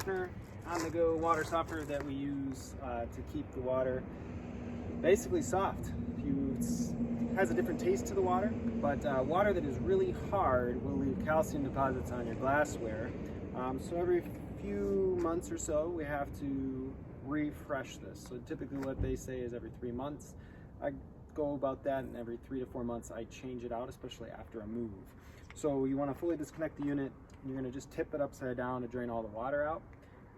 softener, on-the-go water softener that we use to keep the water basically soft. It has a different taste to the water, but water that is really hard will leave calcium deposits on your glassware. So every few months or so we have to refresh this. So typically what they say is every 3 months. I go about that, and every 3 to 4 months I change it out, especially after a move. So you want to fully disconnect the unit. You're going to just tip it upside down to drain all the water out,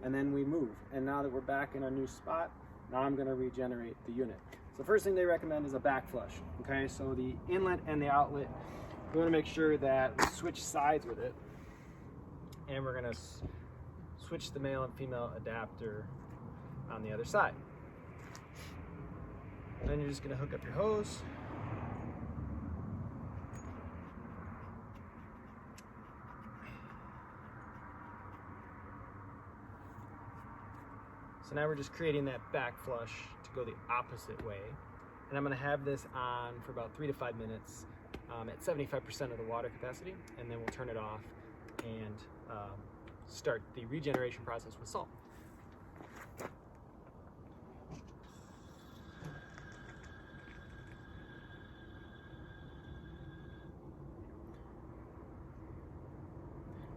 and then we move. And now that we're back in our new spot, now I'm going to regenerate the unit. So the first thing they recommend is a backflush. Okay, so the inlet and the outlet, we want to make sure that we switch sides with it, and we're going to switch the male and female adapter on the other side. Then you're just going to hook up your hose. So now we're just creating that backflush to go the opposite way. And I'm going to have this on for about 3 to 5 minutes at 75% of the water capacity, and then we'll turn it off and start the regeneration process with salt.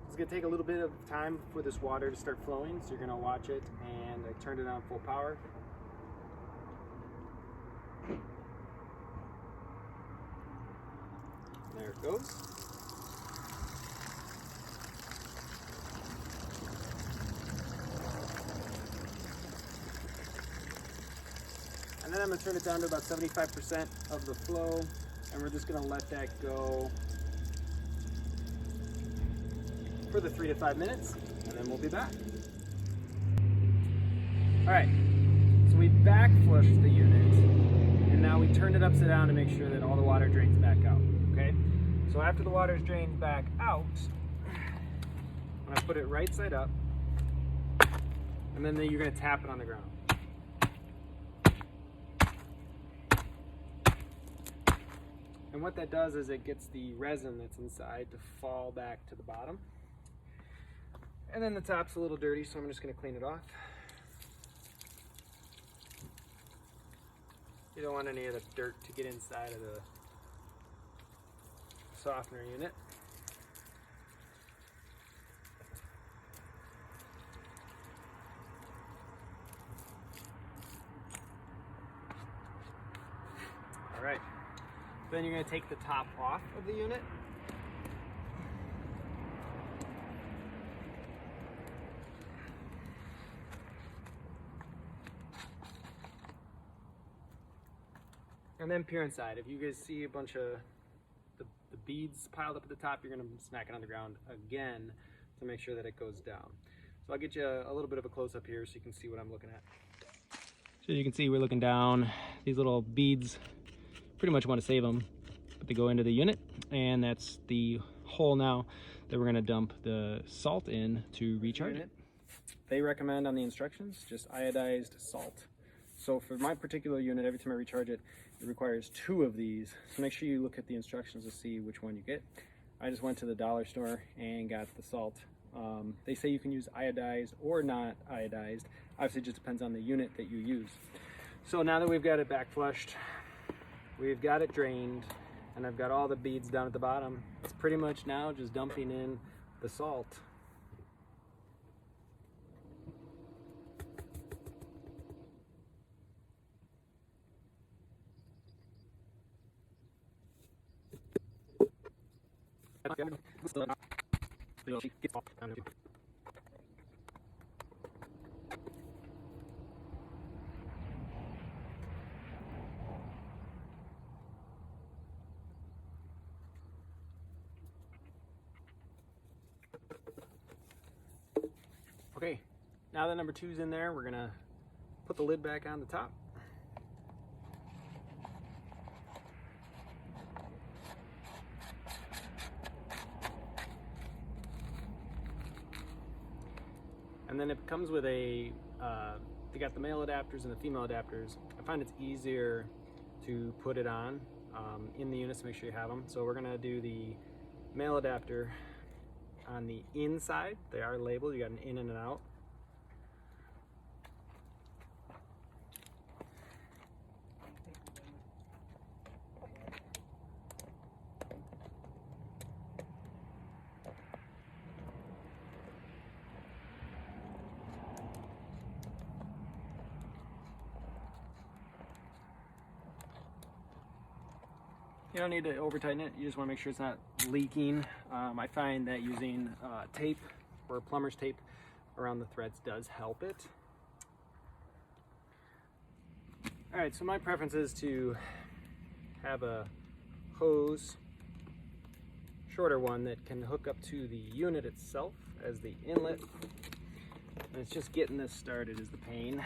It's going to take a little bit of time for this water to start flowing, so you're going to watch it, and I turned it on full power. There it goes. And then I'm going to turn it down to about 75% of the flow, and we're just going to let that go for the 3 to 5 minutes, and then we'll be back. All right, so we backflushed the unit, and now we turned it upside down to make sure that all the water drains back out, okay? So after the water's drained back out, I'm gonna put it right side up, and then you're gonna tap it on the ground. And what that does is it gets the resin that's inside to fall back to the bottom. And then the top's a little dirty, so I'm just going to clean it off. You don't want any of the dirt to get inside of the softener unit. All right. Then you're going to take the top off of the unit. And then peer inside. If you guys see a bunch of the beads piled up at the top, you're going to smack it on the ground again to make sure that it goes down. So I'll get you a little bit of a close-up here so you can see what I'm looking at. So you can see we're looking down. These little beads, pretty much want to save them, but they go into the unit, and that's the hole now that we're going to dump the salt in to recharge it. They recommend on the instructions just iodized salt. So for my particular unit, every time I recharge it, it requires 2 of these. So make sure you look at the instructions to see which one you get. I just went to the dollar store and got the salt. They say you can use iodized or not iodized. Obviously it just depends on the unit that you use. So now that we've got it backflushed, we've got it drained, and I've got all the beads down at the bottom, it's pretty much now just dumping in the salt. Okay, now that number 2's in there, we're gonna put the lid back on the top. And then it comes with a, they got the male adapters and the female adapters. I find it's easier to put it on in the units to make sure you have them. So we're gonna do the male adapter on the inside. They are labeled, you got an in and an out. You don't need to over tighten it, you just want to make sure it's not leaking. I find that using tape or plumber's tape around the threads does help it. Alright, so my preference is to have a hose, shorter one, that can hook up to the unit itself as the inlet. And it's just getting this started is the pain.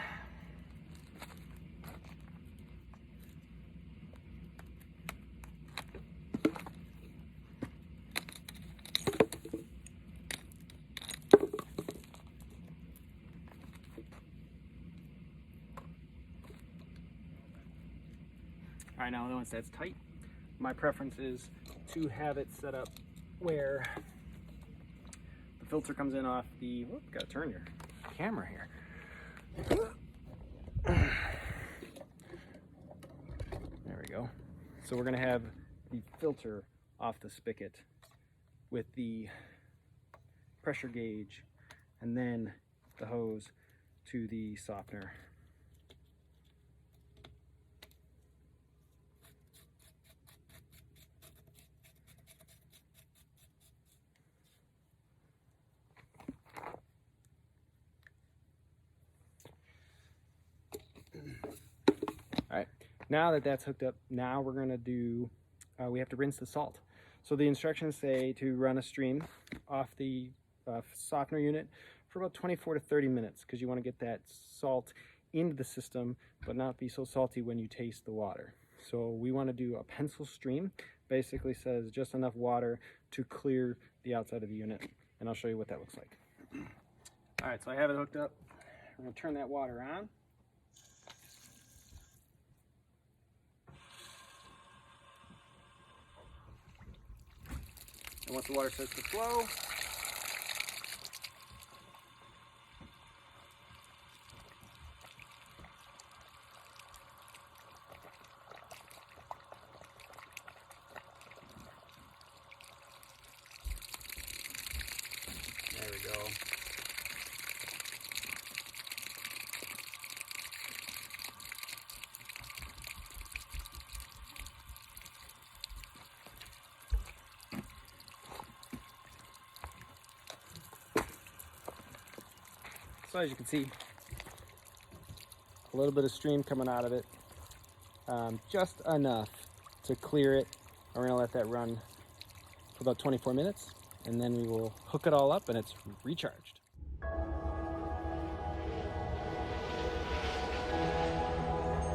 All right, now once that's tight, my preference is to have it set up where the filter comes in off the, whoop, gotta turn your camera here. There we go. So we're gonna have the filter off the spigot with the pressure gauge and then the hose to the softener. All right, now that that's hooked up, now we're gonna do, we have to rinse the salt. So the instructions say to run a stream off the softener unit for about 24 to 30 minutes because you want to get that salt into the system but not be so salty when you taste the water. So we want to do a pencil stream. Basically says just enough water to clear the outside of the unit, and I'll show you what that looks like. All right, so I have it hooked up. We're going to turn that water on. And once the water starts to flow, there we go. So as you can see, a little bit of stream coming out of it, just enough to clear it. We're going to let that run for about 24 minutes, and then we will hook it all up and it's recharged.